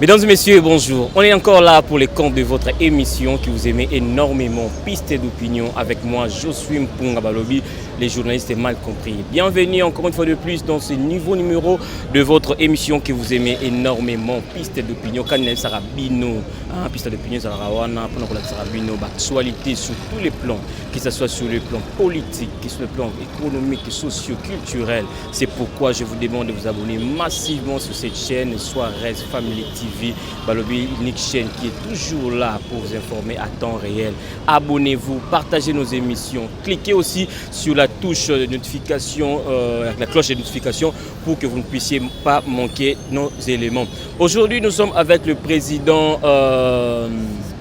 Mesdames et messieurs, bonjour. On est encore là pour les comptes de votre émission que vous aimez énormément, Piste d'opinion, avec moi, Josué Mpunga Balobi, les journalistes mal compris. Bienvenue encore une fois de plus dans ce nouveau numéro de votre émission que vous aimez énormément, Piste d'opinion. Kanel Sarabino, Piste d'opinion Sarawana, Sarabino, actualité sur tous les plans, que ce soit sur le plan politique, que sur le plan économique, socio-culturel. C'est pourquoi je vous demande de vous abonner massivement sur cette chaîne, Suarez Family TV, Balobi, unique chaîne qui est toujours là pour vous informer à temps réel. Abonnez-vous, partagez nos émissions, cliquez aussi sur la touche de notification, la cloche de notification pour que vous ne puissiez pas manquer nos éléments. Aujourd'hui, nous sommes avec le président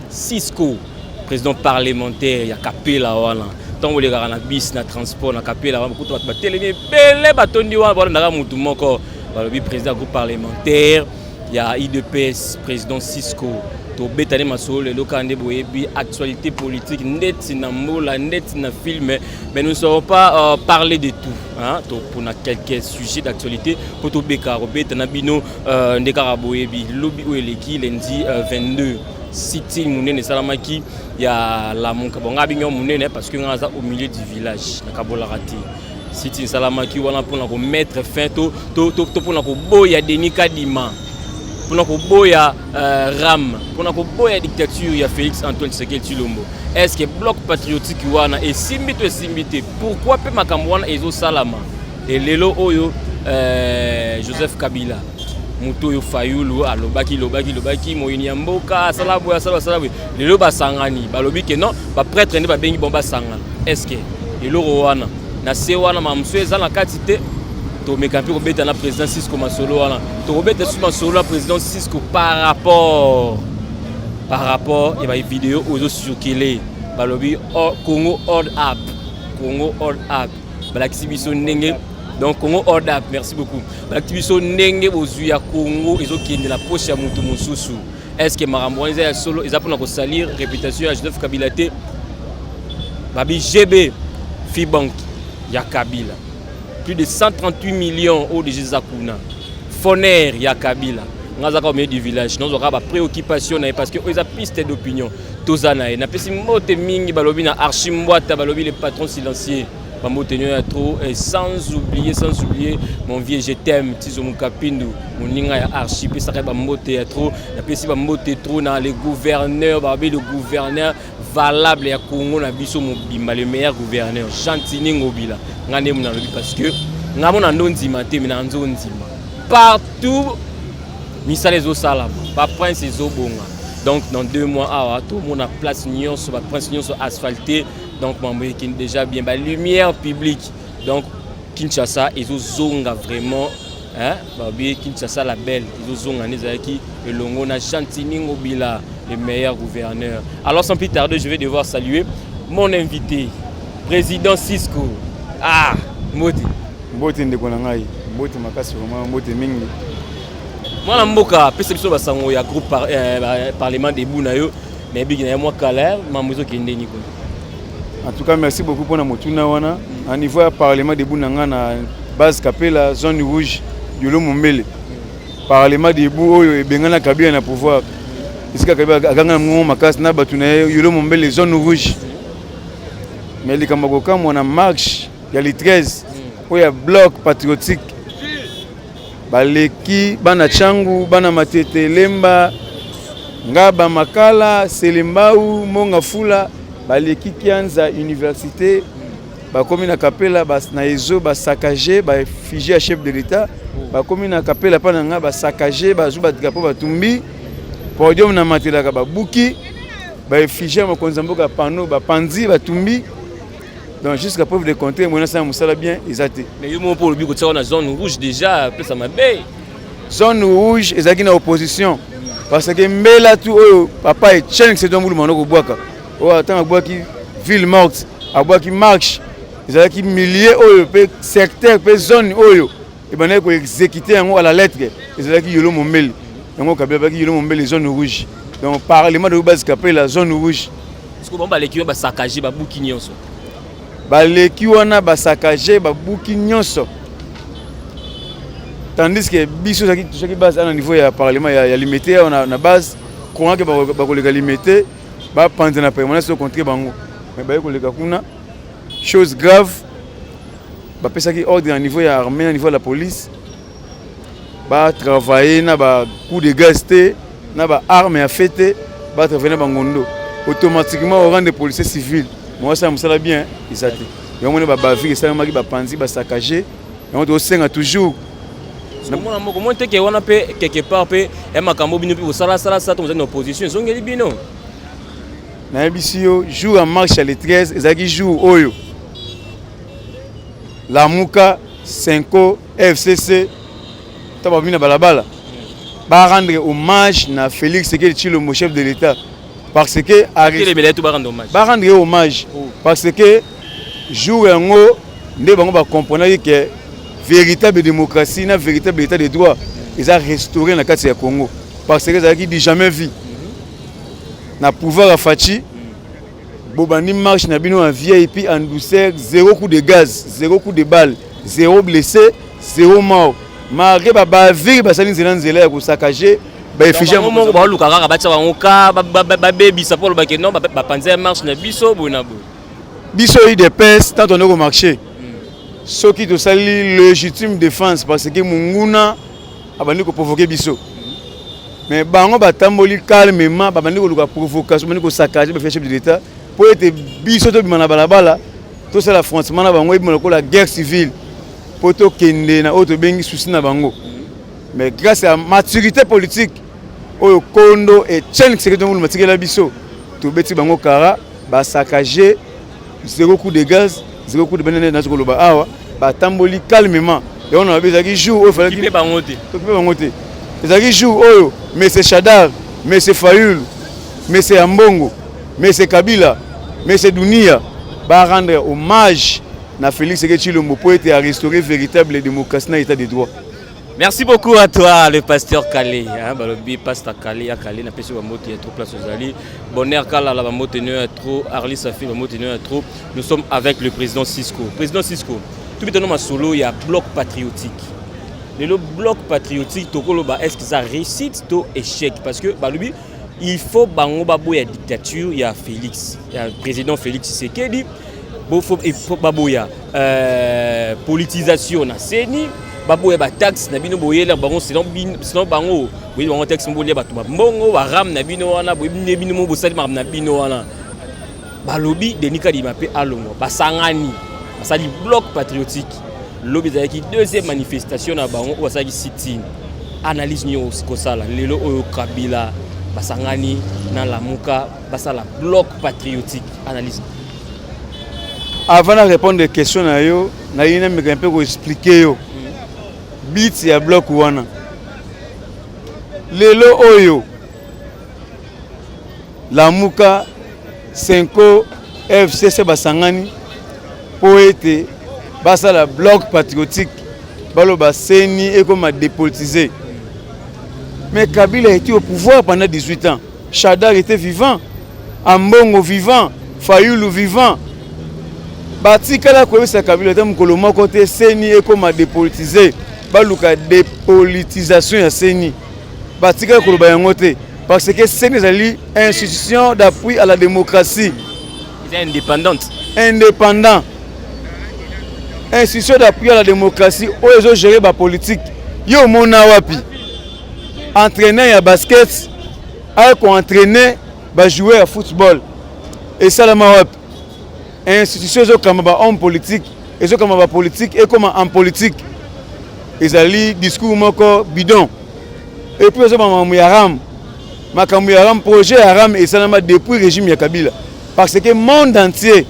Cisco, président parlementaire, il y a Kapela Wana. Tant que les gars na bis na transport na Kapela Wana, beaucoup de télé, belle batondi Wana, voilà mutu moko, Balobi président groupe parlementaire. Il y a IDPS, président Cisco, to betane masolo le kande boyebi actualité politique net na mola net na film, mais nous ne saurons pas parler de tout hein, pour quelques sujets d'actualité pour to bekaro betana bino ndekara boyebi lobby ou eleki lundi 22 sitting munene salamaki il y a la monka bonga binyo munene parce que ngaza au milieu du village na kabola rati sitting salamaki wana pour na mettre fin to pour na ko boya denika dima pour nous boya ram pour nous boya dictature il y a Félix Antoine Tshisekedi Tshilombo. Est-ce que bloc patriotique wana et simbité pourquoi pe makambwana ezo salama et lelo oyo Joseph Kabila muto yo fayulu alobaki moyini ya mboka salaboya lelo basangani balobi ke non ba prêtre ne ba bengi bomba sangana. Est-ce que lelo wana na se wana mamso ezala katite to mekampi ko beta na président Cisco masolo wana to beta sur masolo na président Cisco par rapport et ba vidéo ozo circuler balobi Congo hold up balakisibiso ndenge donc Congo hold up merci beaucoup balakisibiso ndenge bozu ya Congo ezo kende la poche ya mutu mususu. Est-ce que marambo ya solo eza pona ko salir réputation ya Joseph Kabila te babi GB Fibank ya Kabila plus de 138 millions au DG Zakuna. Foner ya Kabila. Ngazaka au milieu du village. Nous aura préoccupation parce que ils a piste d'opinion. Tozana na pesi mote mingi balobi na archimboata balobi les patrons silencieux. Ba motenyo ya trop et sans oublier mon vieux je t'aime Tizo Mukapindu. Moninga ya archi pesa ba mote ya trop. Na pesi ba mote trop na les gouverneurs babi le gouverneur valable ya Congo na biso mobimba le meilleur gouverneur Chantini Ngobila ngane muna lobi parce que ngamona ndonzima te mina nzonzima partout misala ezo salama ba prince ezo bonga donc dans 2 mois awa tout mon a place nyonso ba prince nyonso asphalté donc mambo qui déjà bien ba lumière publique donc Kinshasa ezo zonga vraiment hein babi Kinshasa la belle ezo zonga nezaki elongo na Chantini Ngobila le meilleur gouverneur. Alors sans plus tarder, je vais devoir saluer mon invité, président Cisco. Ah, Moti. Moti ndekona ngai, Moti makasi vraiment Moti mingi. Moi mboka, pesa biso basango ya groupe parlement de Bunayo, mais bigi na moi Kaler, mamuzo kende niko. En tout cas, merci beaucoup pour na motuna wana. À niveau ya parlement de Bunanga na base Kapela zone rouge yolo Mombele. Parlement de Bu oyo ebengana Kabila na pouvoir. Ici Kabila aganga ngo makasi na batu na yolo Mombele zone rouge. Mais les Kamagoka on a marche il y a les 13 où il y a bloc patriotique. Baleki bana changu bana matete lemba ngaba makala selembau monga fula baleki kianza université ba komi na Kapela ba na ezo ba saccager ba figé à chef de l'état ba komi na Kapela pa na nga ba saccager ba zuba drapeau ba tumbi podium na matela ka ba buki ba figé ma konzamboka pano ba panzi ba tumbi. Donc jusqu'à preuve de compter, moi ça me bien exacté. Mais il mon pour le but que on a zone rouge déjà, plus ça m'a bé. Zone rouge, ils ont opposition parce que mbela tout papa et Cheng c'est donc le manoko boaka. Oh attends à boaki ville morte, à boaki marche. Ils ont qui milliers pe secteur pe zone oyo. Et ben ko exécuter à la lettre. Ils ont qui yolo mombeli. Donc Kabila qui yolo mombeli zone rouge. Donc parlement de base Kapela la zone rouge. Est-ce que bon ba l'équipe ba saccager ba buki nyonso. Baleki wana basakaje babuki nyonso tandis que biso chaque base à un niveau ya parlement ya limité on a base courant que ba ko limité ba pendre na permanence au contre bango mais ba ko le kuna chose grave ba pesa ki ordre à niveau ya armée à niveau de la police ba travailler na ba coup de gaz na ba arme à fêter ba travailler na bangondo automatiquement au rang de policiers civils moi ça me sala bien ils a dit et on ba ba vie ça maki ba panzi ba saccager et on doit senga toujours comment te que on a quelque part pe e makambo bino pe sala ça to en opposition zongeli bino na bisio jour en marche à les 13 ezaki jour oyo Lamuka 5 FCC taba bina balabala ba rendre hommage na Félix Tshisekedi Tshilombo chef de l'État parce que ba rendre hommage parce que jour yango nde bango ba comprendre que véritable démocratie na véritable état de droit ils a restauré na kati ya Congo parce que ça qui dit jamais vu na pouvoir à Fachi bobani marche na bino en VIP en douceur, zéro coup de gaz, zéro coup de balle, zéro blessé, zéro mort. Malgré ba vie ba sali nzela ko saccager ba effigie mo ba luka ka ba tsa bangoka ba baby ça pour le baké non ba panzer marche na biso bona bo biso i de pes tant on est au marché ce qui te sali légitime défense parce que munguna abandi ko provoquer biso mais bango batamboli calmement babandi ko luka provocation bandi ko saccager ba chef de l'état pour être biso to bimana balabala tout ça l'affrontement na bango ibimo ko la guerre civile pour to kende na auto bengi souci na bango mais grâce à la maturité politique oyo kondo et Chen Tshisekedi ngulu matikela biso to beti bango kara ba saccager zéro coup de gaz zéro coup de banane na ko loba awa ba tamboli calmement et on a besoin qui joue il fallait qu'il bango te to bango te ezaki jour oyo monsieur Chadar monsieur Fayulu monsieur Ambongo monsieur Kabila monsieur Dunia va rendre hommage à Félix Tshisekedi Tshilombo pour être à restaurer véritable démocratie dans l'état de droit. Merci beaucoup à toi, le pasteur Kalé. Balobi pasteur Kalé, Kalé, na peso bamoto ya trop place aux alliés. Bonheur Kala, la bamoto ne trop, Arlis Safi, bamoto ne trop. Nous sommes avec le président Cisco. Président Cisco, tout le temps solo, il y a bloc patriotique. Le bloc patriotique, est-ce que ça réussite ou échec? Parce que balobi il faut bango babo ya dictature, il y a Félix, il y a le président Félix Tshisekedi. Il faut babo ya politisation na seni. Babo ya ba taxe na bino boyela bango sinon bango oui bango taxe mbolia bato mbongo ba ram na bino wana bo bino mo bosali ma na bino wana balobi denika di mape alongo basangani basali bloc patriotique lobi zaki deuxième manifestation na bango wasaki sitting analyse nyo ko sala lelo oyo Kabila basangani na Lamuka basala bloc patriotique analyse. Avant de répondre aux questions na yo na yina me un peu ko expliquer yo bit ya bloc wana lelo oyo Lamuka 5 FCC basangani po ete basala bloc patriotique balo baseni et comme dépolitisé. Mais Kabila était au pouvoir pendant 18 ans. Chadar était vivant, Ambongo vivant, Fayulu vivant. Batikala koyesa Kabila était mukolo moko te seni et comme dépolitisé. Baluka dépolitisation ya seni. Batikala koloba yango te parce que seni ezali institution d'appui à la démocratie. C'est indépendante. Indépendant. Institution d'appui à la démocratie oyo gérer ba politique. Yo mona wapi. Entraîneur ya basket, a ko entraîner ba jouer à football. Et ça la mawap. Institution zo comme ba homme politique, et zo comme ba politique et comme en politique. Ils ali discours moko bidon. Et puis zo mamu yaram. Makamu yaram projet yaram et ça na depuis régime ya Kabila. Parce que monde entier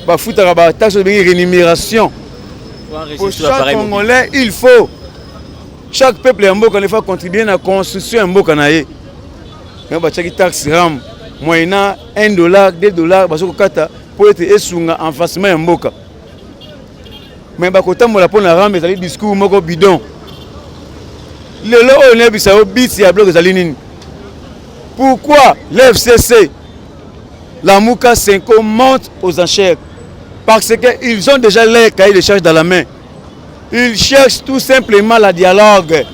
ba foutara ba taxe de rémunération. Pour chaque Congolais, il faut chaque peuple en Mboka faut contribuer à la construction en Mboka naé. Mais ba chaki taxe ram moyena $1, $2 basoko kata pour être esunga en facement en Mboka. Mais ba kota mola pona ram ezali discours moko bidon. Lelo o ne bisao bit ya bloc ezali nini? Pourquoi l'FCC Lamuka 5 monte aux enchères? Parce qu'ils ont déjà leur cahier de charges dans la main. Ils cherchent tout simplement la dialogue.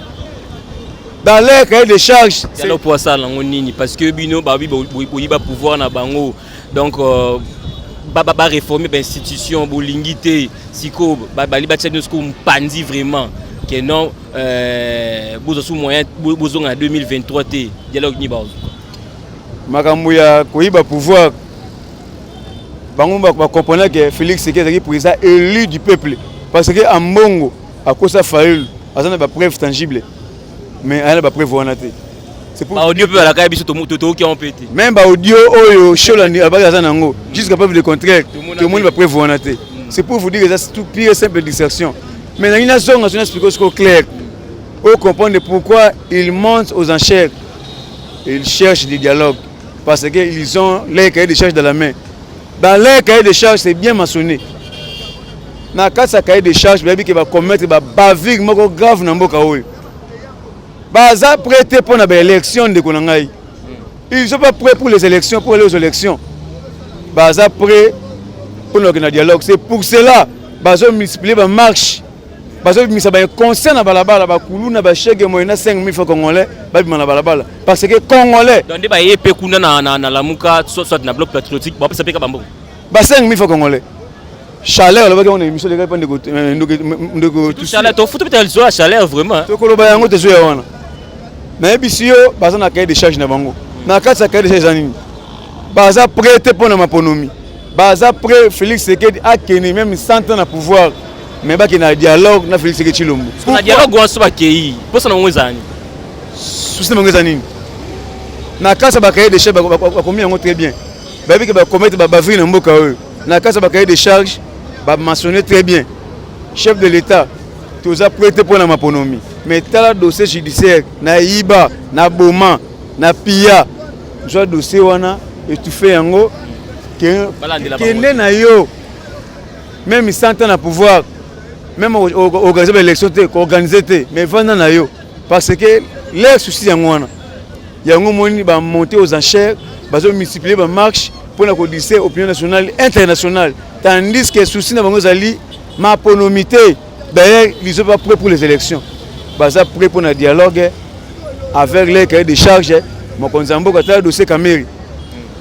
Dans leur cahier de charge, c'est le pour ça parce que bino babi ba pouvoir na bango. Donc ba réformer l'institution bolingité siko ba li ba tchène ce qu'on pandi vraiment que non bozo sous moyen bozo en 2023 té dialogue ni bazo. Makambo ya koyiba pouvoir bango ba comprendre que Félix Tshisekedi est président élu du peuple parce que en Mbongo à cause ça fail azana ba preuve tangible. Mais elle n'a pas prévu en athée. C'est pour audio peut à la caille biso to qui ont pété. Même ba audio oyo show la abaka nango jusqu'à preuve de contraire tout le monde va prévu en athée. C'est pour vous dire que c'est tout pire simple distraction. Mais dans une zone nationale expliquer ce clair. Au comprendre pourquoi ils montent aux enchères. Ils cherchent des dialogues parce qu'ils ont les cahiers de charges dans la main. Dans les cahiers de charges c'est bien mentionné. Dans quatre cahiers de charges baby qui va commettre ba bavure moko grave na mboka oyo. Baza prêté pour l'élection de Konangaï. Ils ne sont pas prêts pour les élections, pour aller aux élections. Baza prêt pour le dialogue. C'est pour cela Baza multiplier la marche. Baza multiplier conseil na balabala, ba koulou na ba chèque moyena 5000 francs congolais, ba bima na balabala. Parce que congolais. Donc des ba yépé kuna na la muka soit na bloc patriotique, ba ça peka bambo. Ba 5000 francs congolais. Chaleur, là on a émission les gars pas de chaleur, to foot peut-être sur la chaleur vraiment. To ko lo ba yango te zo yawana. Mais bisio baza na cahier de charge na bango na kati cahier de charge nini baza prêté pour na maponomi baza prêt Félix Tshisekedi akeni même 100 ans na pouvoir mais ba ki na dialogue na Félix Tshisekedi Tshilombo na dialogue wa so ba kei pour ça na ngwezani souci na ngwezani na kati ba cahier de charge ba komi yango très bien ba bi ke ba commettre ba bavure na mboka oyo na kati ba cahier de charge ba mentionner très bien chef de l'état tous a prêté pour la maponomi mais tel dossier judiciaire na iba na boma na pia je dossier wana et tu fais yango que na yo même 100 ans na pouvoir même organiser l'élection organiser mais vendre na yo parce que les soucis yango moni ba monter aux enchères bazo multiplier ba marche pour la codifier opinion nationale internationale tandis que soucis na bango zali maponomité. D'ailleurs, ils ne sont pas prêts pour les élections. Ils sont prêts pour un dialogue avec les cahiers de charges. Mon consambo, tu as un dossier Kameri.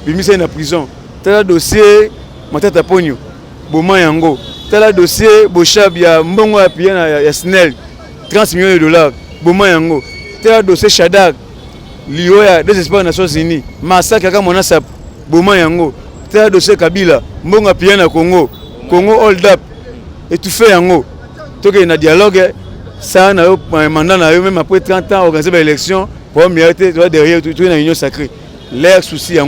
Il est en prison. Tu as un dossier Matata Pogno. Boma Yango. Tu as un dossier Bochab, il y a Mbongo à Piyan, il y a Snell. 30 millions de dollars. Boma Yango. Tu as un dossier Shadag. Lioya, des espoirs des Nations Unies. Massacre à Monasap. Boma Yango. Tu as un dossier Kabila. Mbongo à Piyan à Congo. Congo hold up. Et tu fais Yango. Il y a un dialogue, ça a un mandat, même après 30 ans, organiser l'élection, pour mériter derrière tout une union sacrée. L'air souci, je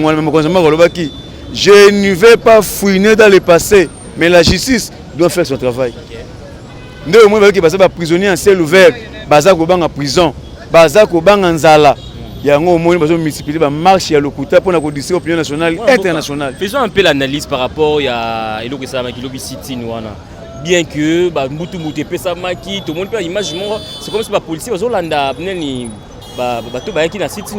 ne vais pas fouiner dans le passé, mais la justice doit faire son travail. Nous, on va passer par prisonnier en ciel ouvert, Baza Kobang en prison, Baza Kobang en Zala. Il y a un moment où on va multiplier la marche à l'Okuta pour la condition opinion nationale internationale. Faisons un peu l'analyse par rapport à Eloko Samakilobi City. Bien que Mbutu Mbutu Pesamaki, tout le monde peut imaginer, c'est comme si la police aux Hollandais qui na City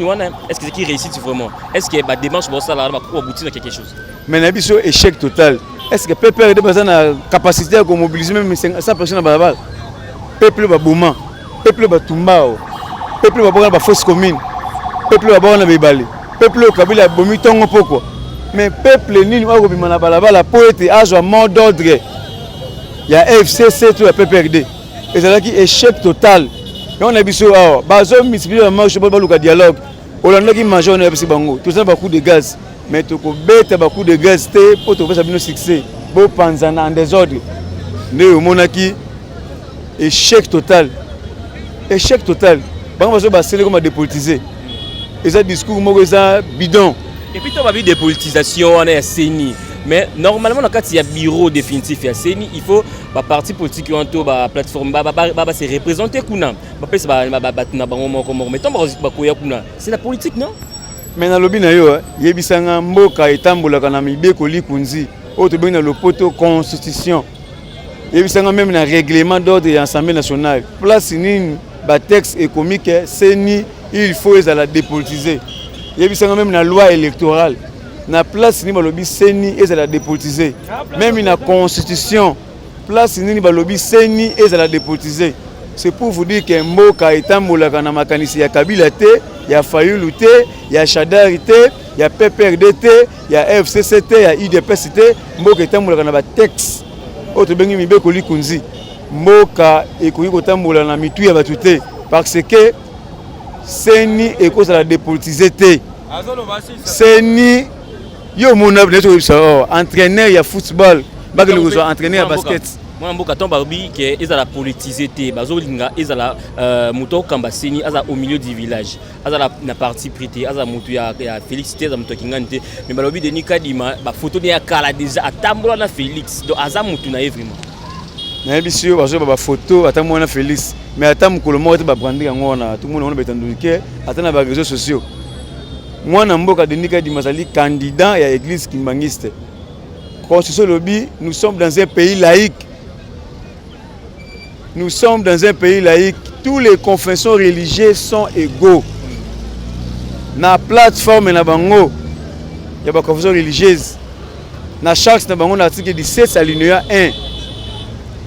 est-ce que c'est qui réussit vraiment? Est-ce que la démarche pour ça là pour aboutir à quelque chose? Mais n'a pas échec total. Est-ce que le peuple a la capacité de mobiliser même 500 personnes à la peuple va Bouma, peuple va Tumbao, peuple va voir la fausse commune, peuple va voir la Bébali, peuple au Kabila Bomi Tongo pourquoi? Mais peuple ni va robima na balabala pour être à mot d'ordre. Il y a FCC tout le PPRD. Et c'est là qui échec total. Et on a vu ça. Bazo multiplier la marche pour le dialogue. On a qui mange on a vu bango. Tout ça beaucoup de gaz. Mais tu peux bête beaucoup de gaz pour te faire ça bien succès. Beau panzana en désordre. Ne monaki échec total. Échec total. Bango bazo basser comme dépolitiser. Et ça discours moi ça bidon. Et puis tu as vu dépolitisation on est CENI. Mais normalement, quand il y a un bureau définitif à CENI, il faut que parti politique qui ont la plateforme se représenter. C'est la politique, non? Mais dans le lobby, il y a un mboka et tambola kana mibeko likunzi. Autre bien dans le poteau constitution. Il y a même un règlement d'ordre de l'Assemblée nationale. Place ni texte économique, CENI, il faut la dépolitiser. Il y a même une loi électorale. Na place ni malobi CENI et la dépolitiser. Même une constitution place nini balobi seni ezala dépolitisé. C'est pour vous dire que mboka etambolaka na makanisi ya Kabila te, ya Fayulu te, ya Shadari te, ya PPRD te, ya FCC te, ya UDPS te, mboka etambolaka na ba texte. Oto bengi mibeko likunzi. Mboka ekoki kotambola na mitu ya batu te parce que seni ekozala dépolitisé te. Seni yo mona neto entraîneur ya football, baki le ko entraîneur ya basket. Moi mboka ton barbi que ezala politisé te, bazolinga ezala muto kamba seni aza au milieu du village. Azala na parti prité, aza mutu ya Félix te, aza mutu kingante, mais balobi Denis Kadima ba photo ya kala déjà atambola na Félix. Donc aza mutu na vraiment. Na bisio bazo ba photo atambola na Félix, mais atam ko le mot ba brandi yango na tout le monde on betandulike, atana ba réseaux sociaux. Moi na mboka Denis Kadima zali candidat ya église kimbangiste. Constitution lobby, nous sommes dans un pays laïque. Nous sommes dans un pays laïque. Tous les confessions religieuses sont égaux. Na plateforme na bango, il y a des confessions religieuses. Na charte na bango, l'article 17 alinéa 1. Et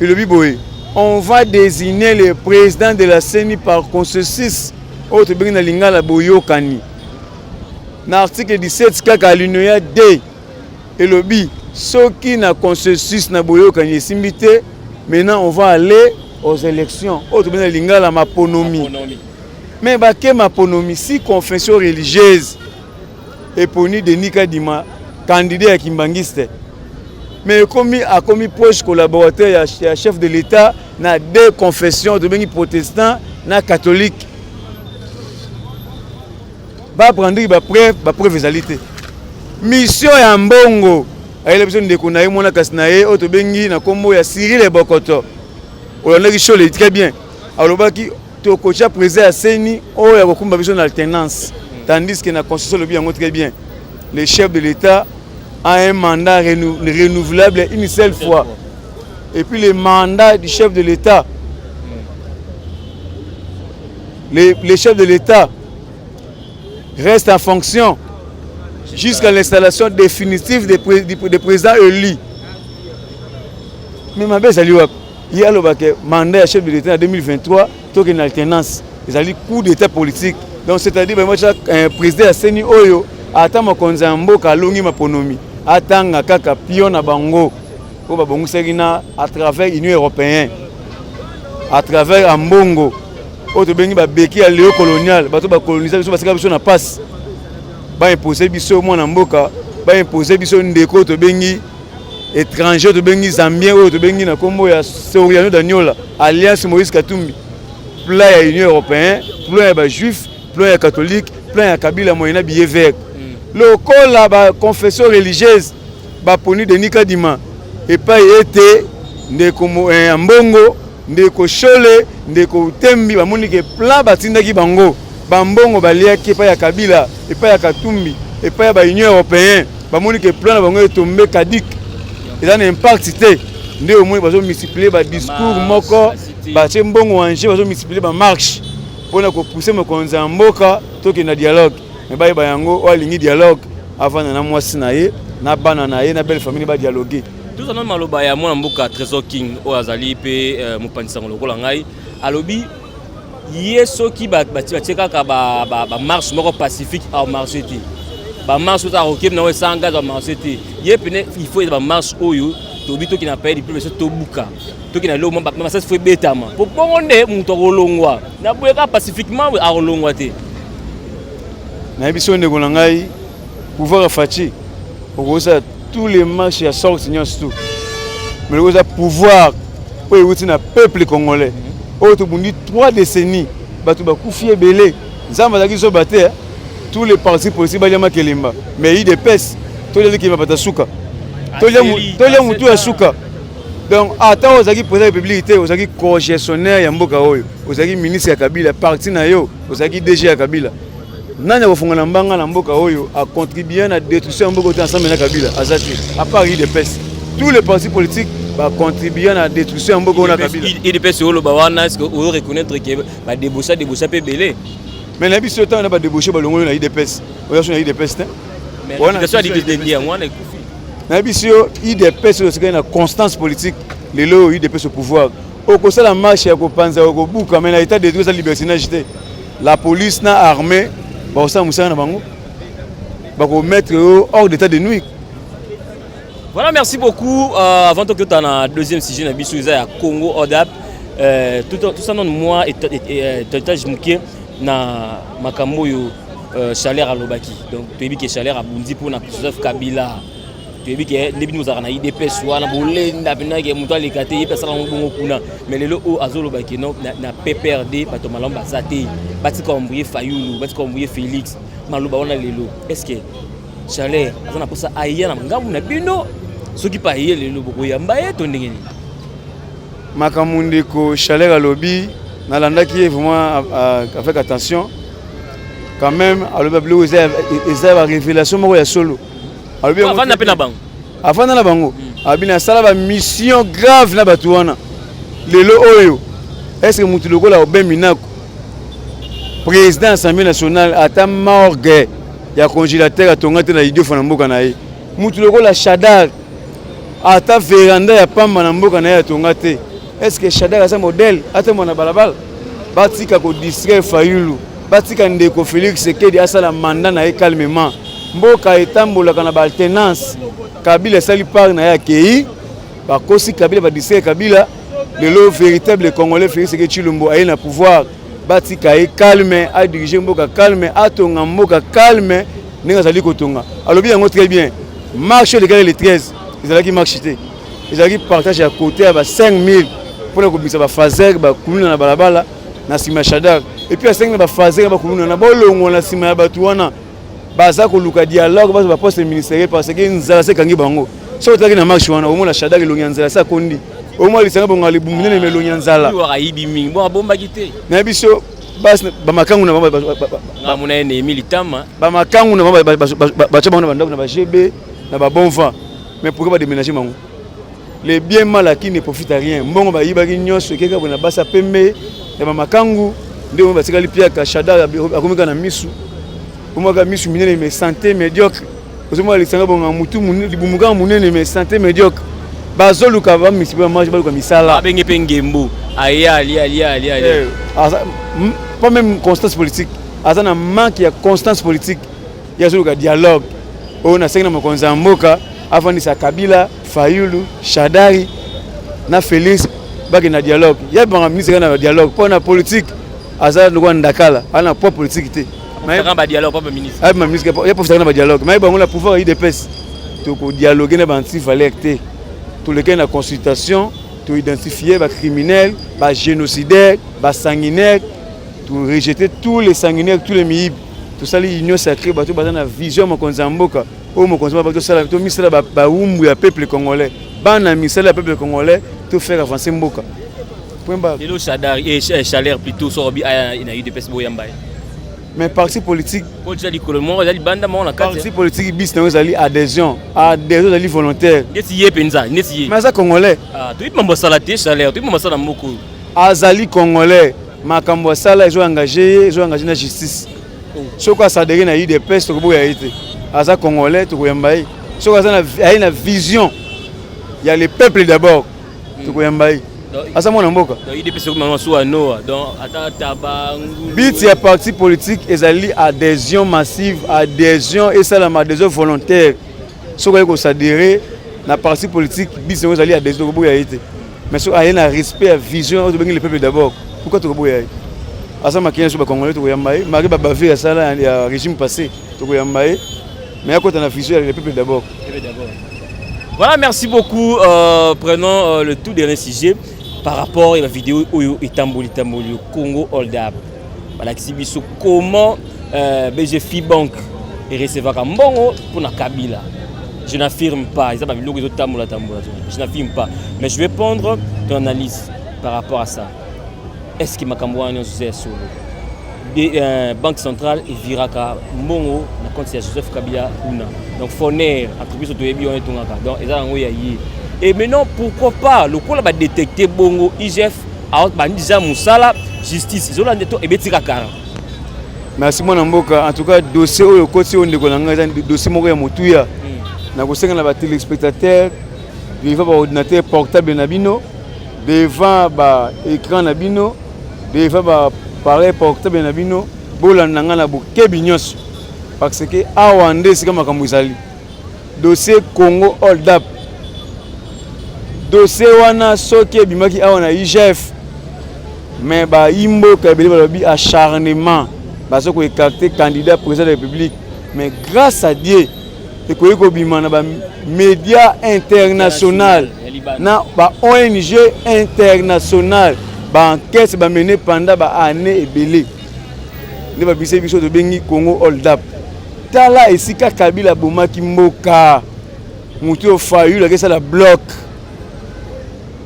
le biboé, on va désigner le président de la CENI par consensus. Autre bien na lingala boyo kani. Na article 17 kaka alinéa 2. Et le bi, ceux qui na consensus na boyo kani simbité, maintenant on va aller aux élections. Autre bien lingala maponomi. Mais baké maponomi si confession religieuse et poni Denis Kadima candidat à Kimbangiste. Mais comme a commis proche collaborateur ya chef de l'État na deux confessions de bengi protestant na catholique. Ba prendre ba preuve égalité. Mission ya mbongo ayele besoin de konaye mona kasnaye auto bengi na kombo ya Cyril Bokoto. On a dit très bien. Alors, tu as président à Seni, il y a une alternance. Tandis que la Constitution le bien très bien. Le chef de l'État a un mandat renouvelable une seule fois. Et puis le mandat du chef de l'État, le chef de l'État reste en fonction jusqu'à l'installation définitive des présidents élus. Mais ma belle, salut. Il y a le mandat chef de l'État en 2023, donc une alternance. Ils ont dit coup d'État politique. Donc c'est-à-dire que moi, un président à Seni Oyo, attend ma konzambo kalongi ma ponomi, attend kaka pion à bango, au babongo serina à travers l'Union européenne, à travers Ambongo, autre bengi ba beki à léo colonial, bato ba coloniser biso parce que biso na passe, ba imposer biso mo na mboka, ba imposer biso ndeko to bengi étranger de bengi zambien ou de bengi na kombo ya Soriano Daniola alliance Moïse Katumbi plan ya Union européenne plan ya ba juif plan ya catholique plan ya Kabila moyena billet vert lokola ba confession religieuse ba poni Denis Kadima et pas été ndeko mbongo ndeko Shole ndeko Tembi ba moni ke plan batindaki bango ba mbongo baliaki pa ya Kabila et pas ya Katumbi et pas ya ba Union européenne ba moni ke plan na bango etombe kadik. Ils ont un impact, ils ont multiplié le discours, ils ont multiplié la marche pour pousser mon conseil en boca, tout qui est dialogue. Mais il y a un dialogue avant de moi sinaye, na bananaye, na belle famille ba dialoguer. Tout ça non maloba ya moi mboka Trésor King o azali pe mopanisa ngolo ngai alobi yeso ki ba tcheka ba marche moko pacifique au marché ti. Ba marche ta rokem na wesanga za marché ti. Il faut ba marche oyo to bito ki na paye di plus to buka. To ki na lo mba ma ça fait betama. Pour bonde muto rolongwa. Na boyeka pacifiquement a rolongwa te. Na biso ndeko na ngai pouvoir fachi. Okoza tous les marches ya sorti tout. Mais okoza pouvoir pour écouter na peuple congolais. O to bundi 3 décennies batu ba kufi belé. Nzamba zaki zo baté. Tous les partis politiques baliama kelimba mais il dépêche tous les qui va pas souka tous les mutu ya souka donc attends ozaki président de la République ozaki co-gestionnaire ya mboka oyo ozaki ministre ya Kabila parti na yo ozaki DG ya Kabila nani akofunga na mbanga na mboka oyo a contribuer à détruire mboka ensemble na Kabila azati à part il dépêche tous les partis politiques va contribuer à détruire mboka na Kabila il dépêche olo ba wana est-ce que on reconnaître que ba déboucher pe belé. Mais la vie sur le temps, on n'a pas débouché par le monde, on a eu des pestes. On a eu des pestes. On a eu des pestes. On a eu des pestes. La vie sur il des pestes, c'est une constance politique. lelo UDPS au pouvoir au ça la marche ya ko panza ko buka mais na état de droit ça libertinage té la police na armée ba ça musana na bango ba ko mettre hors d'état de nuit. Voilà, merci beaucoup. Avant que tu aies un deuxième sujet, na biso ya Congo ODAP, tout ça non moi et je m'occupe na makambo yo Chaleur à Lobaki. Donc tu as vu que Chaleur a bondi pour na Joseph Kabila. Tu as vu que les nous avons IDPS ou na bolenda bina que muto alikate yi pesa ngo bongo kuna. Mais lelo o azo Lobaki non na PPRD bato malamba zate. Bati ko mbouye Fayulu, bati ko mbouye Félix. Maluba wana lelo. Est-ce que Chaleur azana posa aya na ngambu na bino? Soki pa yé lelo boko yamba ye to ndengeni. Makamundi ko Chaleur à lobby nalanda qui est vraiment avec attention. Quand même à l'objet ils ont révélation moko ya solo. Avant na pena bango. Avant na bango. Abina sala ba mission grave na batu wana. Lelo oyo. Est-ce que mutu lokola obeminako président de l'Assemblée nationale ata morgue ya congélateur atongate na idio fana mboka na ye. Mutu lokola Shadar ata véranda ya pamba na mboka na ye atongate. Est-ce que Shadar asa modèle ata mona balabala batika ko distraire Fayulu batika ndeko Félix Sekedi asala mandat na ye calmement mboka etambolaka na alternance Kabila sali par na ya kei bakosi Kabila ba distraire Kabila lelo véritable congolais Félix Sekedi Chilombo aye na pouvoir batika ye calme a diriger mboka calme atonga mboka calme ninga sali kotonga alobi yango très bien marché de le 13 ils allaient qui marcher ils allaient partager à côté à 5000 pour que ça va fazer ba kuluna na balabala na sima Shadar et puis à 5000 ba fazer ba kuluna na bolongo na sima ya batu wana baza ko luka dialogue ba poste ministériel parce que nzala se kangi bango so taki na marche wana au moins la Shadar longi nzala sa kondi au moins lisanga bonga le bumune me longi nzala wa aibi mingi bon bomba kité na biso bas ba makangu na ba mona ne militama ba makangu na ba chama na ba GB na ba bon vent mais pourquoi pas déménager mango les biens mal qui ne profitent à rien mbongo ba yibaki nyonso keka bona basa pembe ya ba makangu ndio ba tikali pia ka Shadar akomika na misu umaka misu minene mais santé médiocre ozoma lisanga bonga mutu munene libumuka munene mais santé médiocre bazoluka ba misiba marche baluka misala abenge pengembo ali pas même constance politique azana manque ya constance politique ya zoluka dialogue on a sengna mokonza mboka afandisa Kabila Fayulu Shadari na Félix baki na dialogue ya banga ministre na dialogue pour na politique azana ndoko ndakala ana pour politique te mais ba dialogue pas ministre ah ma ministre ya pour na dialogue mais bango la pouvoir IDPS to ko dialoguer na banti valeur te tout le cas na consultation to identifier ba criminels ba génocidaires ba sanguinaires to rejeter tous les sanguinaires tous les miib tout ça l'union sacrée bato bazana vision mokonza mboka au mokonza bato sala to misala ba umbu ya peuple congolais bana misala ya peuple congolais to faire avancer mboka point ba lelo Shadar et Chaleur plutôt sorbi ina UDPS boyamba mais parti politique ko tjali kolomon ezali banda mo na kati parti politique bis na ezali adhésion ezali volontaire neti ye penza neti ye mais ça congolais to ibamba sala te Chaleur to ibamba sala moko azali congolais makambo sala ezo engagé na justice soko asadere na UDPS to boya ite aza congolais to koyamba ye soko aza na vision ya le peuple d'abord to koyamba ye asa mona mboka donc UDPS ko mama so anoa donc ata bangu biti ya parti politique ezali adhésion massive adhésion et ça la adhésion volontaire soko ko sadere na parti politique biti ezali adhésion to boya ite mais so aye na respect à vision to bengi le peuple d'abord pourquoi to boya ye asa makina so ba congolais to koyamba ye mari ba bavir sala ya régime passé to koyamba ye mais à côté na vision le peuple d'abord. Voilà, merci beaucoup. Prenons le tout dernier sujet par rapport à la vidéo Oyo Itamboli Congo Hold Up. Voilà, comment BGFI Bank est recevant un bon pour la Kabila. Je n'affirme pas, je n'affirme pas, mais je vais prendre ton analyse par rapport à ça. Est-ce que Makambo a solo? Banque centrale et Viraka Mongo na compte Joseph Kabila Una. Donc Foner attribué sur Toyebi on est tongaka. Donc eza ngo yayi. Et maintenant pourquoi pas le coup là va détecter Bongo IGF a bandija musala justice. Izola ndeto ebetika kara. Merci mon mboka en tout cas dossier au côté on ndeko nanga dossier moko ya motuya. Na kosenga na ba téléspectateurs devant l'ordinateur portable Nabino, devant l'écran Nabino, devant l'appareil portable Nabino, bolandanga na bokebi nyonso. Parce que Awande c'est comme Kamuzali. Dossier Congo Hold Up. Dossier wana soki bimaki awana IGF. Mais imbo kabeli balobi acharnement. Baso ko écarter candidat président de la République. Mais grâce à Dieu, et ko bima na ba médias international na ba ONG international ba enquête ba mené pendant ba année ebele. Ne ba bise biso de bengi Congo Hold Up. Tala esika Kabila bomaki mboka. Mutu ofayu la kesa la bloc.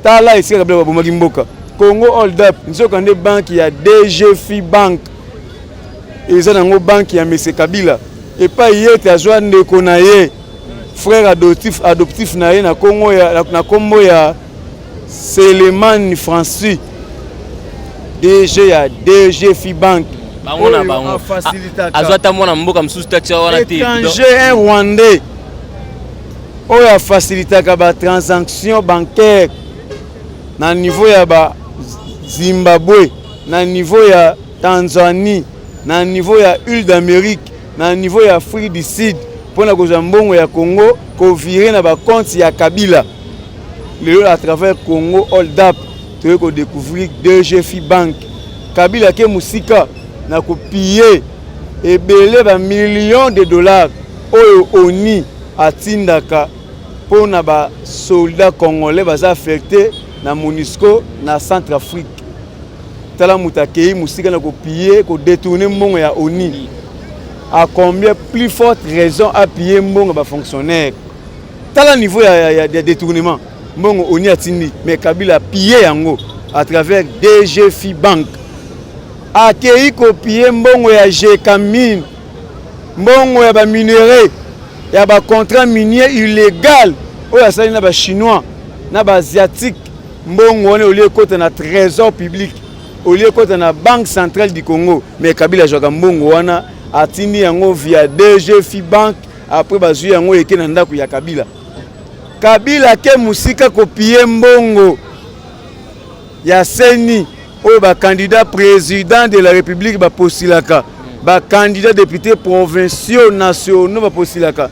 Tala esika Kabila bomaki mboka. Congo Hold Up, nous avons des banques, il y a DGFI Bank. Ils ont une banque qui a M. Kabila. Et pas hier, tu as joué un frère adoptif na Congo, il y a Seleman Francis. DG, il y a DGFI Bank. Étranger, un Rwandais. Il a facilité la transaction bancaire. Na niveau ya Zimbabwe, na niveau ya Tanzanie, na niveau ya Île d'Amérique, na niveau ya Afrique du Sud, pour na kozambongo ya Congo, ko virer na ba compte ya Kabila. Lelo à travers Congo Hold Up, tu peux découvrir DGFI Bank. Kabila ke musika na ko piller et belé ba millions de dollars oyo oni atindaka pour na ba soldats congolais basa affecté na MONUSCO na Centrafrique. Tala mutakei musika na ko piller ko détourner mbongo ya ONI. À combien plus forte raison à piller mbongo ba fonctionnaire. Tala niveau ya détournement mbongo ONI atindi mais Kabila piller yango à travers DGFI Bank. Akei ko piller mbongo ya Jekamine. Mbongo ya ba minerais ya ba contrat minier illégal oya sali na ba chinois na ba asiatique. Mbongo on est au lieu côté na trésor public, au lieu côté na banque centrale du Congo, mais Kabila joka mbongo wana atini yango via DGFI Bank après bazu yango eke na ndako ya Kabila. Kabila ke musika kopier mbongo ya seni o ba candidat président de la République ba postilaka, ba candidat député provinciaux nationaux ba postilaka.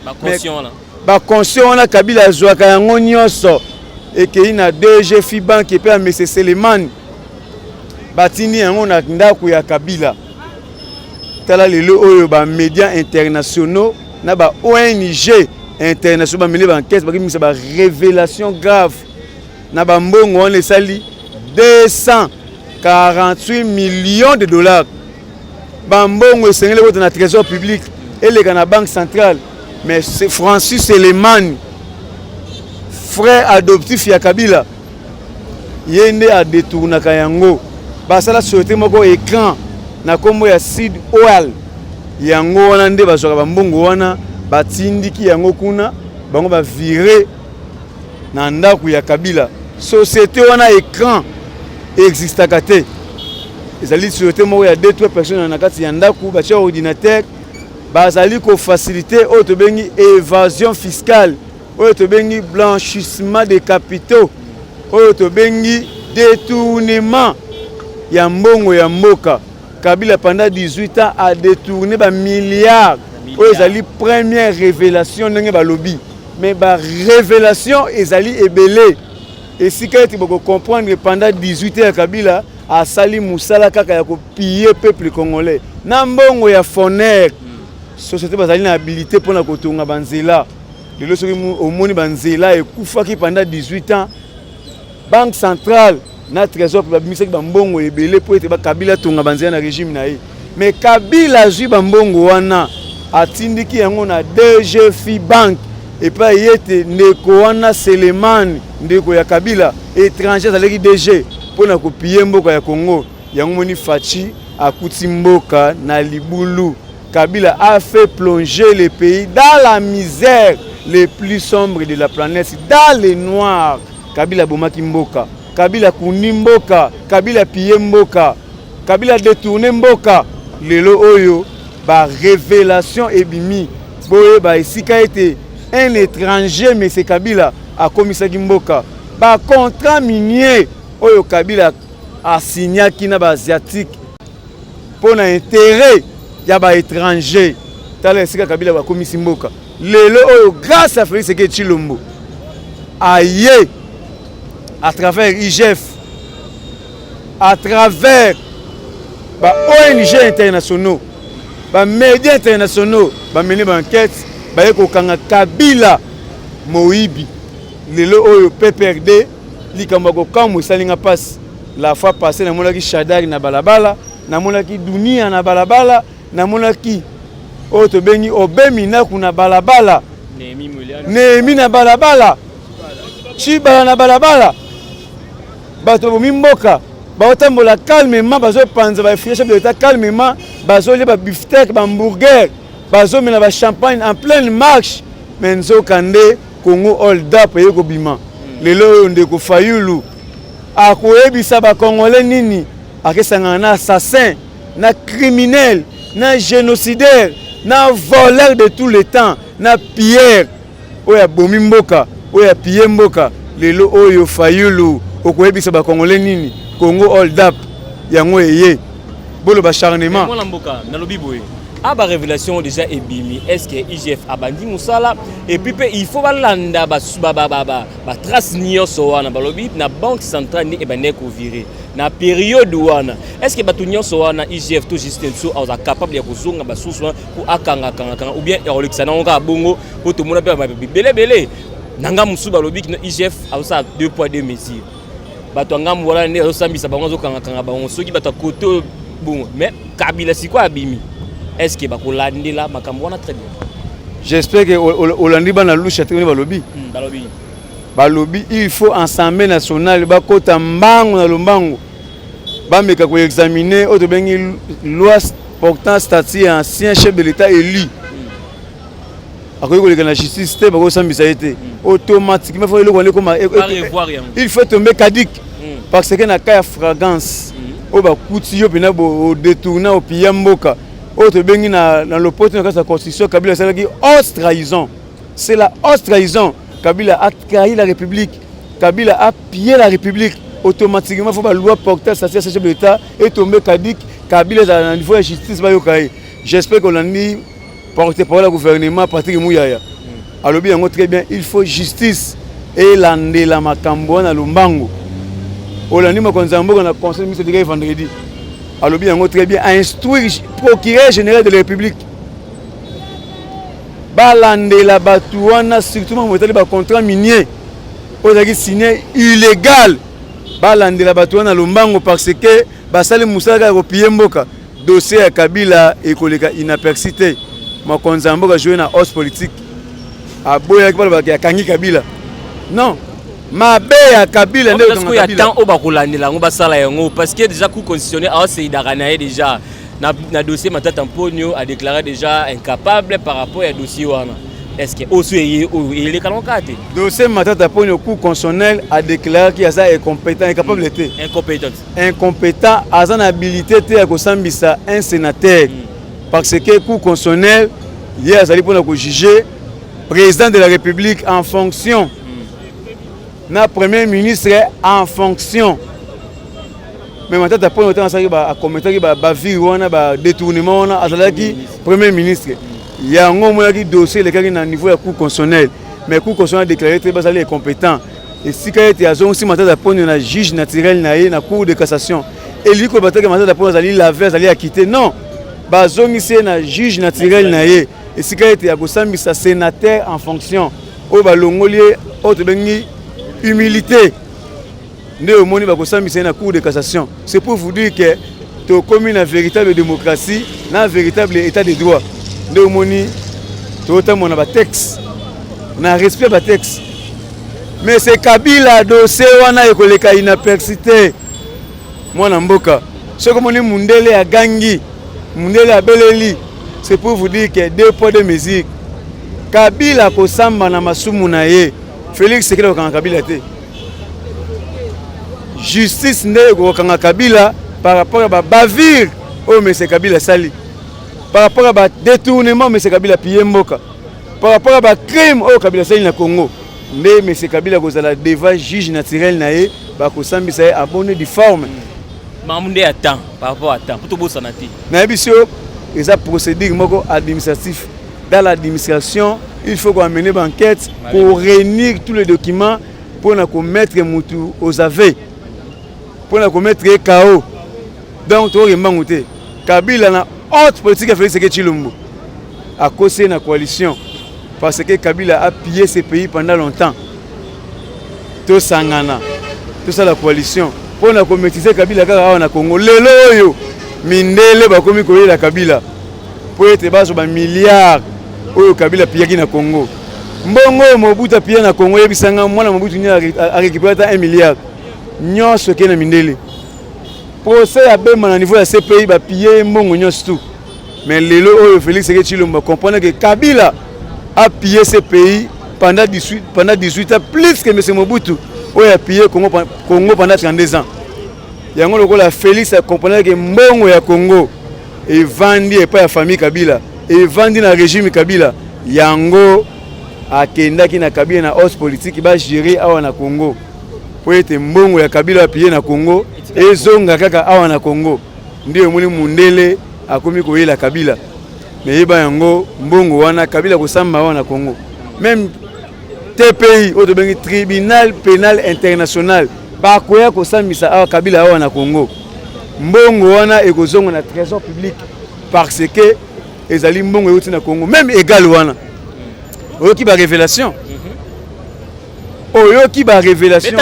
Ba conscient wana Kabila joka yango nyonso. Et qu'il y a DGFI Bank qui peut M. Seleman batini yango na ndako ya Kabila. Tala lelo oyo ba médias internationaux na ba ONG internationaux ba mené ba enquête ba kimisa ba révélation grave na ba mbongo on sali 248 millions de dollars. Ba mbongo esengele ko na trésor public et les na banque centrale mais c'est Francis Seleman frère adoptif ya Kabila yende a détourna kayango basala société moko écran na kombo ya Sid Oil yango wana nde bazoka bambongo wana batindiki yango kuna bango ba virer na ndako ya Kabila société wana écran existaka te ezali société moko ya 2-3 personnes na kati ya ndako ba tia ordinateur bazali ko faciliter auto bengi évasion fiscale oyo bengi blanchissement de capitaux oyo bengi détournement ya mbongo ya mboka. Kabila pendant 18 ans a détourné ba milliards oyo ezali première révélation ndenge ba lobby mais ba révélation ezali ebele et si tu peux comprendre pendant 18 ans Kabila a sali musala kaka ya ko piller peuple congolais na mbongo ya Foner société bazali na habilité pour na kotonga banzela. Le lorsque au monde banzela et koufaki pendant 18 ans banque centrale na trésor pour bimisaki bambongo ebele pour être Kabila tonga banzela na régime na ye mais Kabila zui bambongo wana atindiki yango na DGFI Bank et pas yete ndeko wana Seleman ndeko ya Kabila étranger zaleki DG pour na kopier mboka ya Congo yango moni fachi akuti mboka na libulu. Kabila a fait plonger le pays dans la misère les plus sombres de la planète, dans les noirs. Kabila bomaki mboka, Kabila kuni mboka, Kabila piller mboka, Kabila détourné mboka. Lelo oyo ba révélation ebimi boye ba isika été un étranger mais c'est Kabila akomisaki mboka ba contrat minier oyo Kabila asignaki na ba asiatique pour na intérêt ya ba étranger tala esika Kabila bakomisi mboka lelo oyo grâce à Félix Tshisekedi Tshilombo aye à travers IGF à travers ba ONG internationaux ba médias internationaux ba mener ba enquête ba yeko kanga Kabila Moïbi lelo oyo PPRD likambo ko kamwe salinga passe la fois passée na monaki Shadari na balabala na monaki Dunia na balabala na monaki oyo tobengi Obemina kuna balabala Nehemi na balabala Chibala na balabala bato bomi mboka baotambola calmement bazopanza baefriche de l'état calmement bazolia ba beefsteak ba hamburger bazomela ba champagne en pleine marche menzo kande Congo hold up yeko bima lelo ndeko Fayulu akoyebisa ba congolais nini akesanga na assassin na criminel na génocidaire na voleur de tout le temps na Pierre oya bomi mboka oya pie mboka lelo oyo Fayulu okoyebisa ba congolais nini Congo hold up yango eye bolo bacharnement mwana mboka nalobi boye aba révélation déjà ebimi est-ce que IGF abandi musala et puis il faut balanda ba trace nyonso wana balobi na banque centrale ni ebane ko virer na période wana est-ce que batu nyonso wana IGF to Justin so aza capable ya kozonga basusu pour akanga ou bien Alexandre onga bongo pour tout monde pe belé nanga musu balobi que IGF a ça 2 poids 2 mesures bato ngamu wala ne osambisa bango zo kanga bango soki bato koto bon mais Kabila siko abimi est-ce que bakolandela makambo wana très bien j'espère que olandi bana lusha tene balobi il faut ensemble national bakota mbango na lombango bameka ko examiner auto bengi loi portant statut ancien chef de l'état élu akoyi koleka na justice te bako sambisa ete automatiquement faut eloko ndeko il faut tomber caduc parce que na cas ya fragance o ba kuti yo pena bo détourner au piyamboka o to bengi na lopoto na sa constitution Kabila c'est la haute trahison c'est la haute trahison Kabila a trahi la République Kabila a pillé la République automatiquement faut ba loi porter ça chef de l'État et tomber caduc Kabila dans niveau de justice ba yo kai j'espère qu'on a mis porter par le gouvernement Patrick Mouyaya alobi yango très bien il faut justice et landela makambo na lombango olandi makonzambo na conseil ministre de vendredi alobi yango très bien à instruire procureur général de la République balandela batu wana surtout motali ba contrat minier ozaki signé illégal balandela batu wana lombango parce que basali musaka ko piyemboka dossier ya Kabila ekoleka inapercité makonzambo ka jouer na hausse politique aboya ki bala ya kangi Kabila non mabe ya Kabila nde ko ya temps o bakolandela ngo basala yango parce que déjà coup constitutionnel a c'est d'aranaye déjà na dossier Matata Mponyo a déclaré déjà incapable par rapport à dossier wana est-ce que aussi il est caloncaté dossier Matata Mponyo coup constitutionnel a déclaré qu'il est incompétent incapable était incompétent azan habilité te ya kosambisa un sénateur parce que coup constitutionnel hier azali pour ko juger président de la République en fonction na premier ministre en fonction mais Matata Mponyo autant ça ba commenter ba vie wana ba détournement wana azalaki premier ministre yango moyaki dossier le na niveau ya cour constitutionnel mais cour constitutionnel déclaré très basali est compétent et si kayete azon si Matata Mponyo na juge naturel na ye na cour de cassation et lui ko bataki Matata Mponyo azali laver azali acquitté non bazongisi na juge naturel na ye et si kayete ya kosambisa sénateur en fonction o balongoli o to bengi humilité nde omoni bakosambisa na cour de cassation c'est pour vous dire que to comme une véritable démocratie na véritable état de droit nde omoni to tamona ba texte na respect ba texte mais c'est Kabila dossier wana ekoleka inapercité mwana mboka soko moni mundele ya gangi mundele ya beleli c'est pour vous dire que 2 poids 2 mesures Kabila kosamba na masumu na ye Félix Tshisekedi okanga Kabila te justice nde okanga Kabila par rapport à bavire oh mais c'est Kabila sali par rapport à détournement mais c'est Kabila piyemboka par rapport à crime oh Kabila sali na Congo mais M. Kabila kozala devant juge naturel nae bakosambisa ye abonné du forme Mamunde attend par rapport à temps pour tout beau sanati. Na bisio eza procédure moko administratif. Dans l'administration, il faut qu'on mène une enquête pour réunir tous les documents pour mettre Moutu aux aveux, pour mettre KO. Donc, tu vois, Kabila na haute politique a fait ce que Chilombo à cause de la coalition. Parce que Kabila a pillé ce pays pendant longtemps. Tout Sangana, tout ça la coalition. Pour maîtriser Kabila au Congo. Lelo yo, Mindele bakomi koye la Kabila. Pour être bas sur un milliard. Oyo Kabila piyaki na Congo. Mbongo Mobutu piya na Congo yebisanga mwana Mobutu ni a récupéré 1 milliard. Nyonso ke na Mindele. Procès à Bema na niveau de CPI ba piller mbongo nyonso tout. Mais lelo oyo Félix Sekechilomba comprendre que Kabila a pillé ce pays pendant 18 ans plus que M. Mobutu oyo a pillé Congo pendant 32 ans. Yango lokola Félix a comprendre que mbongo ya Congo et vandi et pas la famille Kabila. Et vandi na régime Kabila yango akendaki na Kabila na hausse politique ba gérer awa na Congo pour être mbongo ya Kabila pillé na Congo et zonga kaka awa na Congo ndio muli mundele akomi koyela Kabila mais yeba yango mbongo wana Kabila kosamba awa na Congo même TPI au bengi tribunal pénal international ba koya kosambisa awa Kabila awa na Congo mbongo wana ekozonga na trésor public parce que ezali mbongo euti na Congo même égal wana oyoki ba révélation oyoki ba révélation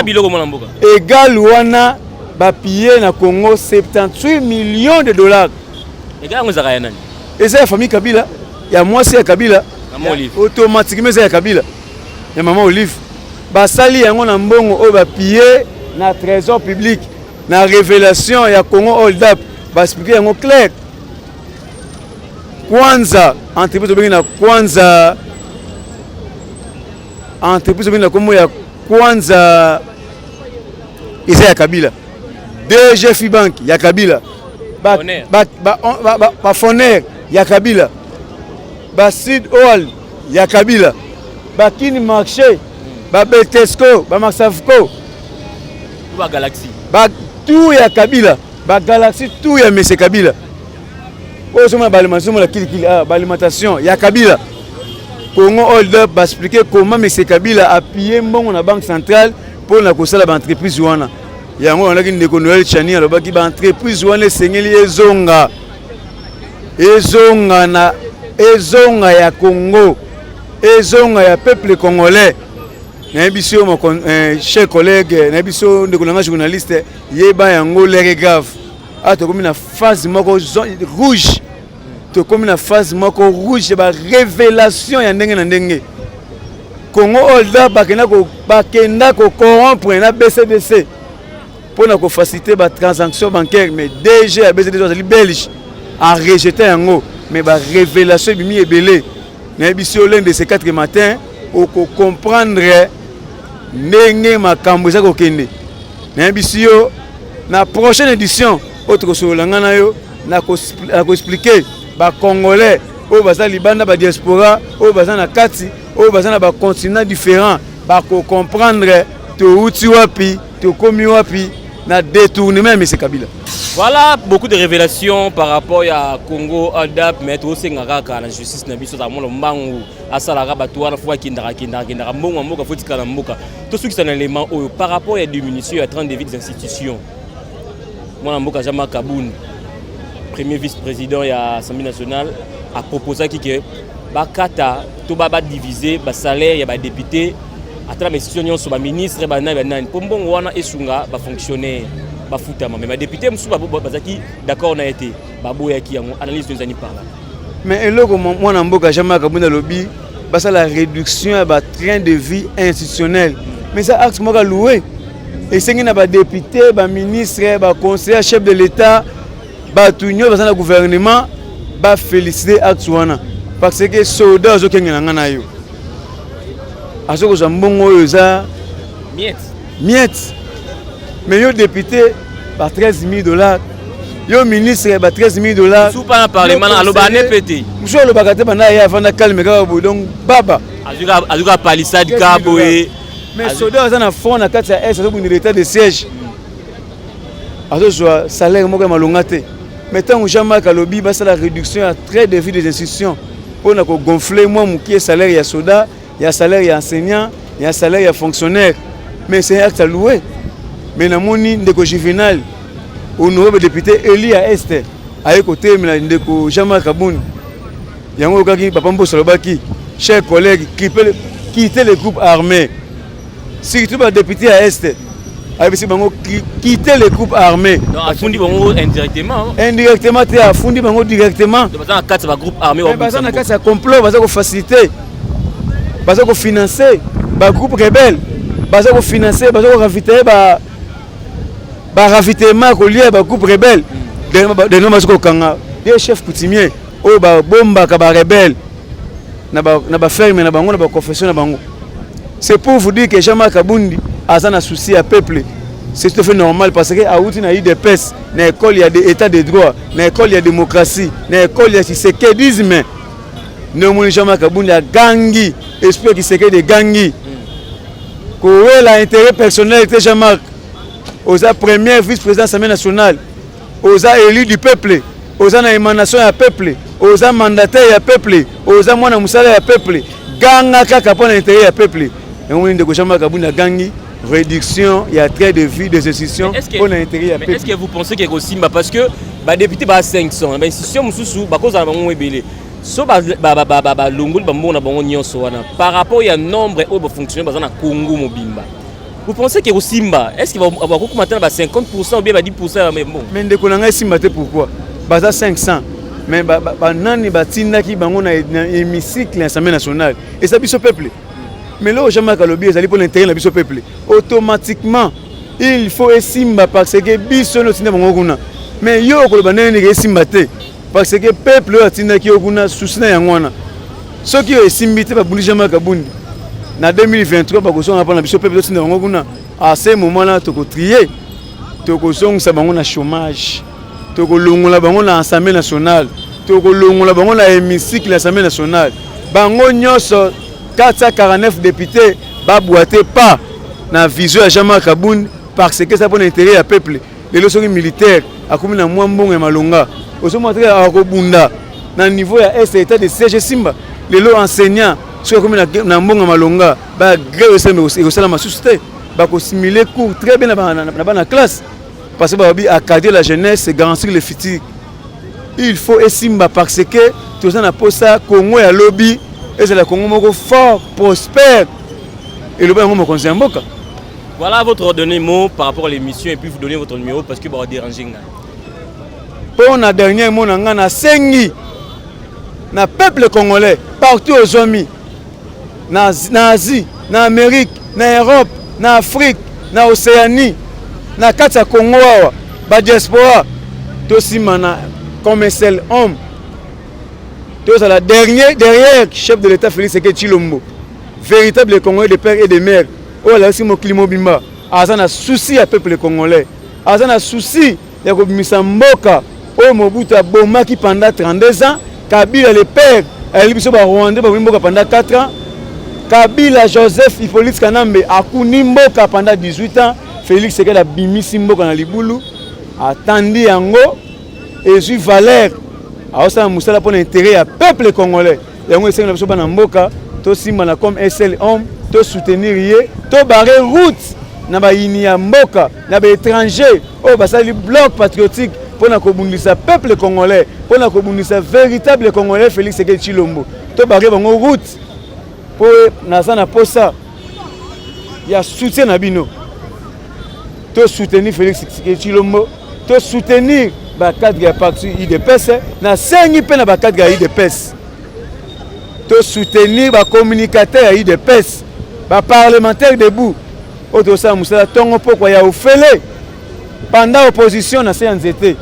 égal wana ba pillé na Congo 78 millions de dollars égal ngozaka nani eza ya famille Kabila ya mwasi ya Kabila automatiquement eza ya Kabila ya maman Olive basali yango na mbongo oyo ba pillé na trésor public na révélation ya Congo hold up ba expliquer yango clair Kwanza entreprise obengi na Kwanza entreprise obengi na komo ya Kwanza eza ya Kabila DG Fibank ya Kabila ba Foner ya Kabila ba Sud Oil ya Kabila ba Kini Marché ba Betesco ba Maxafco ba Galaxy ba tout ya Kabila ba Galaxy tout ya M. Kabila. Oh, c'est l'alimentation. Il y a Kabila. Congo Hold Up va expliquer comment M. Kabila a pillé la banque centrale pour la entreprise. Il y a une économie Chani, une entreprise Ezonga. Ezonga ya Congo. Ezonga ya peuple congolais. N'abisio mon cher collègue, n'abisio de journaliste, yeba yango les grave. Ah, tu as comme une phase rouge. Tu as comme une phase rouge. C'est une révélation. Congo Olda bakenda ko corrompre na BCDC pour faciliter la transaction bancaire. Mais DG à BCDC belge a rejeté yango. Mais la révélation bimi est belé. N'abisio l'un de ces 4 matins au comprendre ndenge makambo za kokende. N'abisio na prochaine édition autre solangana yo na ko expliquer ba congolais o baza libanda ba diaspora o baza na kati o baza na ba continent différent ba ko comprendre to uti wapi to komi wapi na détournement M. Kabila. Voilà beaucoup de révélations par rapport à Congo Hold Up mais aussi ngaka na justice na biso za molo mbangu asala bato wana fwa kindara mbongo mboka foti kana mboka to soki c'est un élément par rapport à diminution à 30 des institutions. Moi, Mboka Jama Kaboun, premier vice-président de l'Assemblée nationale, a proposé que Bakata, tout va diviser le salaire des députés, à travers les institutions sur les ministres, les Pombon Wana et Sunga, les fonctionnaires, les foutama. Mais les députés, d'accord, on a été, qui analyse de années par là. Mais là, moi, Mboka Jama Kaboun a lobby, c'est la réduction du train de vie institutionnel. Mais ça, axe moi loué. Et c'est qu'il y a des députés, des ministres, des conseillers, chefs de l'État, des le gouvernement, qui féliciter Aksuana. Parce que les soldats sont en train de faire. Parce que les gens sont miettes. Mais les députés, $13 000. Les ministres, $13 000. Si vous parlez parlement, vous allez péter. Vous allez péter. Donc, Baba. Azuka Palissade Kaboé. mais soda aza na fond na kati ya est azobunda l'état de siège azozwa salaire moko ya malonga te mais ntango Jean-Marc alobi basala réduction ya très de vie des institutions mpona kogonfle mwa mokie salaire ya soda ya salaire ya enseignant ya salaire ya fonctionnaire mais c'est un acte à louer mais namoni ndeko Juvenal honorable député Eli à Est aye kotemela ndeko Jean-Marc Kabouni yango okaki papa Mbosso alobaki chers collègues quittez les groupes armés surtout ba député à Est ayebisi bango quitter les groupes armés afundi bango indirectement te afundi bango directement baza na kati ya groupe armé baza na kati ya complot baza kofaciliter baza kofinancer bagroupe rebelle baza kofinancer baza koravitailler baravitaillement kolia bagroupe rebelle deno baza kokanga ye chef coutumier oyo babombaka barebelle na baferme na bango na baconfession na bango. C'est pour vous dire que Jean-Marc Kabundi a un souci à peuple. C'est tout à fait normal parce que à Outi na UDPS, na école il y a des états de droit, na école il y a démocratie, na école il y a séquedisme. Ne Jean-Marc Kabundi a gangi, esprit qui séqué de gangi. Quoi la intérêt personnel de Jean-Marc aux premier vice-président de l'Assemblée nationale, aux élus du peuple, aux émanations du peuple, aux mandataires du peuple, aux moines musala du peuple. Ganga kaka pour l'intérêt du peuple. Et on dit que Jean-Marc Kabouni a gagné réduction, il y a trait de vie des institutions pour l'intérêt du peuple. Est-ce que vous pensez qu'il y a aussi parce que les députés sont 500, les institutions sont cause de so longol bambo na bango nyonso wana par rapport à nombre de fonctionnaires dans le Congo mobimba. Vous pensez que Simba, est-ce qu'il va maintenant 50% ou bien 10% mais bon. Mais ndeko nanga Simba te pourquoi? Baza 500. Mais nani batina ki bango na hémicycle de l'Assemblée nationale et ça biso peuple. Mais là Jean-Marc Kalobi ezali pour l'intérêt de biso peuple. Automatiquement il faut Simba parce que biso no tina bango kuna. Mais yo ko ba nani ke Simba te parce que peuple yo tina ki kuna susina yango wana. Soki yo Simba te ba buli Jean-Marc Kabundi. Na 2023 ba ko songa pa na biso peuple tina bango kuna. À ce moment là to ko trier. To ko songa bango na chômage. Toko longola bango na Assemblée nationale, toko longola bango na hémicycle de l'Assemblée nationale. Bango nyonso 449 députés ba boiter pas na vision de Jean-Marc Kabouni parce que ça pour l'intérêt du peuple. Les leçons militaires akomi na mwambongo ya malonga. Oso montrer akobunda na niveau ya état de siège Simba. Les lots enseignants so akomi na mbongo malonga ba grève et au salama susté ba ko simuler cours très bien na classe. Parce que accader la jeunesse, c'est garantir le futur. Il faut Simba parce que tout ça n'a pas ça, Congo et lobby, et c'est le Congo fort, prospère. Et le Congo me beaucoup. Voilà votre dernier mot par rapport à l'émission et puis vous donnez votre numéro parce que vous allez déranger. Pour le dernier mot, on a Sengi, le peuple congolais, partout aux amis, en Asie, en Amérique, en Europe, en Afrique, en Océanie. Na kati ya Congo awa ba diaspora to simana comme seul homme to la derrière chef de l'État Félix Tshisekedi Tshilombo véritable Congolais de père et de mère oh là aussi mon climat bimba azana souci à peuple congolais azana souci ya ko bimisa mboka oh Mobutu abomaki pendant 32 ans Kabila le père ali biso ba Rwanda ba mboka pendant 4 ans Kabila Joseph Hippolyte Kanambe akuni mboka pendant 18 ans Félix Tshisekedi a bimisi mboka na libulu atandi yango ezui valeur aosala musala pour l'intérêt ya peuple congolais yango esengi na biso bana mboka to simana comme un seul homme to soutenir ye to barrer route na bayini ya mboka na ba étranger oyo basali bloc patriotique pour na kobundisa peuple congolais pour na kobundisa véritable congolais Félix Tshisekedi Tshilombo to barrer bango route po naza na posa ya soutien na bino to soutenir Félix Tshisekedi Tshilombo, to soutenir ba cadre ya parti UDPS na sengi pe na ba cadre ya UDPS. To soutenir ba communicateur ya UDPS, ba parlementaire debout. Oto sa musala tongo poko ya ofele pendant opposition na CNZT.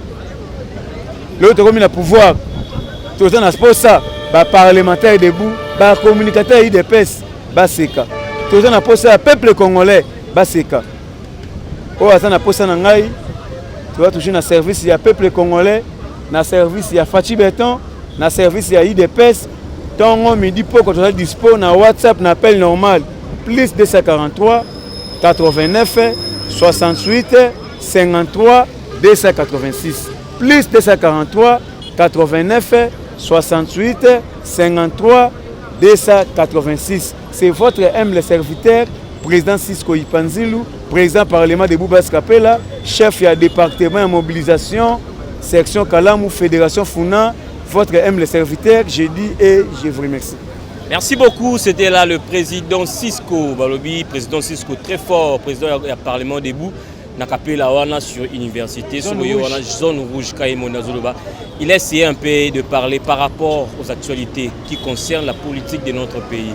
L'autre comme na pouvoir. To na sposa ba parlementaire debout, ba communicateur UDPS ba seka. To na posa peuple congolais ba seka. Oh, ça n'a pas ça n'angai. Tu vas toucher na service ya peuple congolais, na service ya Fachi Beton, na service ya IDPS. Tongo midi poko tu dispo na WhatsApp na appel normal plus 243 89 68 53 286 plus 243 89 68 53 286. C'est votre humble serviteur, président Cisco Ipanzilou, président parlement de Boubas Kapela, chef du département de mobilisation, section Kalamou, fédération Founa, votre humble serviteur, je dis et je vous remercie. Merci beaucoup, c'était là le président Cisco Balobi, président Cisco très fort, président du parlement de Boubas. Sur université, zone rouge, il a essayé un peu de parler par rapport aux actualités qui concernent la politique de notre pays.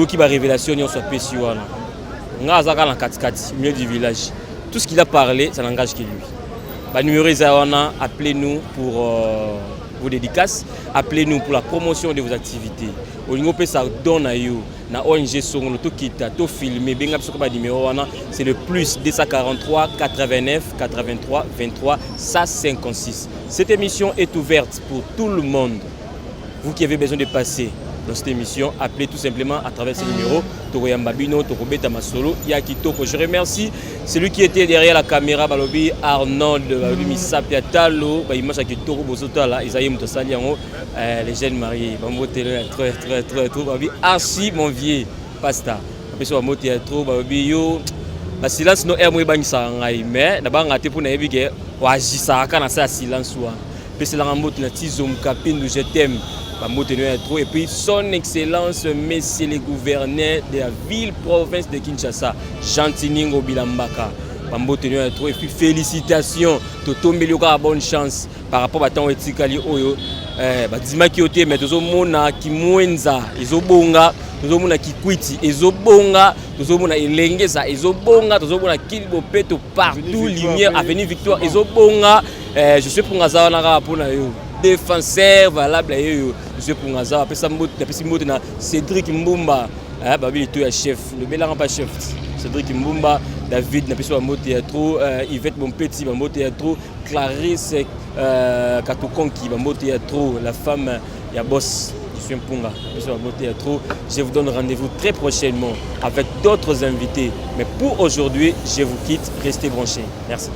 Qui va révélation milieu du village. Tout ce qu'il a parlé, ça n'engage que lui. Numéro appelez-nous pour vos dédicaces, appelez-nous pour la promotion de vos activités. Ça donne à vous. Na ONG Songo to kita to filmer benga biso ba numéro wana c'est le plus 243 89 83 23 156. Cette émission est ouverte pour tout le monde. Vous qui avez besoin de passer dans cette émission, appelez tout simplement à travers ce numéro Toroyambabino, Torobeta Masolo, Yakitoko. Je remercie celui qui était derrière la caméra, Balobi Arnold, Balobi Misapia Talo, Image Akitoko Bosotala, Isaïe Moutosaliango, les jeunes mariés, Bambote très Balobi Archie mon vieux pasta. Après Bambote trop Balobi yo. Silence no air moyebani sa ngai mais d'abord ngate pour na ebike wa jisa kana sa silence wa. Pese la Bambote na tizom kapindu je t'aime. Et puis son excellence, messieurs les gouverneurs de la ville-province de Kinshasa, Jantiningo Bilambaka. Et puis félicitations, Toto Melioka, bonne chance par rapport à ton etikali oyo. Dima Kiote, mais tous mona ki mwenza, ezobonga, tous mona ki kwiti, ezobonga, tous mona elengeza, ezobonga, tous mona kilbo peto partout, lumière, avenue Victoire, ezobonga. Je suis pour Ngazawana pour na yo. Défenseur valable monsieur Pungaza après ça na Cédric Mbumba babi tout chef le belan pas chef Cédric Mbumba David na peso mo théâtre Yvette Bonpetit ba mo théâtre Clarisse Katokonki ba mo théâtre la femme ya boss monsieur Mpunga peso mo théâtre. Je vous donne rendez-vous très prochainement avec d'autres invités mais pour aujourd'hui je vous quitte, restez branchés. Merci.